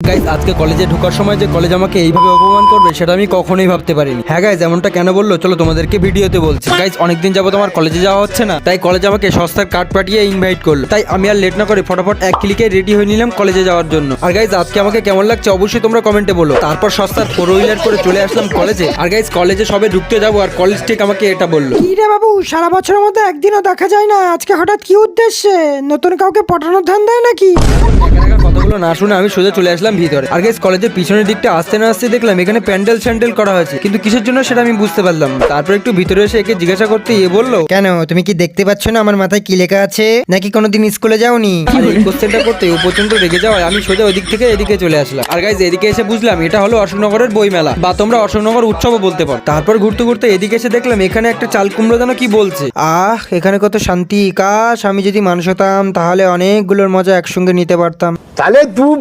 Guys আজকে কলেজে ঢোকার সময় যে কলেজ আমাকে এইভাবে অপমান করবে সেটা আমি কখনোই ভাবতে পারিনি। হ্যাঁ গাইজ, এমনটা কেন বললো চলো তোমাদেরকে ভিডিওতে বলছি। গাইজ অনেকদিন যাবত আমার কলেজে যাওয়া হচ্ছে না, তাই কলেজ আমাকে সস্তার কার্ড পাঠিয়ে ইনভাইট করলো। তাই আমি আর লেট না করে ফটাফট এক ক্লিকে রেডি হয়ে নিলাম কলেজে যাওয়ার জন্য। আর গাইজ আজকে আমাকে কেমন লাগছে অবশ্যই তোমরা কমেন্টে বলো। তারপর সস্তার 4 হুইলার করে চলে আসলাম কলেজে। আর গাইজ কলেজে সবে ঢুকতে যাবো আর কলেজ ঠিক আমাকে এটা বললো, কি রে বাবু, সারা বছরের মধ্যে একদিনও দেখা যায় না, আজকে হঠাৎ কি উদ্দেশ্যে? নতুন কাউকে পটানোর ধান্দায় নাকি? এখানকার কথাগুলো না শুনে আমি সোজা চলে আসলাম ভিতরে। আর গাইজ কলেজের পিছনের দিকটা আসতে না আসতে দেখলাম এখানে প্যান্ডেল স্যান্ডেল করা হয়েছে, কিন্তু কিসের জন্য সেটা আমি বুঝতে পারলাম না। তারপর একটু ভিতরে এসে একে জিজ্ঞাসা করতে এ বললো, কেন, তুমি কি দেখতে পাচ্ছ না আমার মাথায় কি লেখা আছে? নাকি কোনোদিন স্কুলে যাওনি? আর এই কোশ্চেনটা করতে ও পর্যন্ত রেগে যাওয়ায় আমি সোজা ওদিক থেকে এদিকে চলে আসলাম। আর গাইজ এদিকে এসে বুঝলাম এটা হলো অশোকনগরের বই মেলা, বা তোমরা অশোকনগর উৎসবও বলতে পারো। তারপর ঘুরতে ঘুরতে এদিকে এসে দেখলাম এখানে একটা চাল কুমড়ো যেন কি বলছে। এখানে কত শান্তি! কাশ আমি যদি মানুষ হতাম তাহলে অনেকগুলোর মজা একসঙ্গে নিতে পারতাম। তাহলে তুই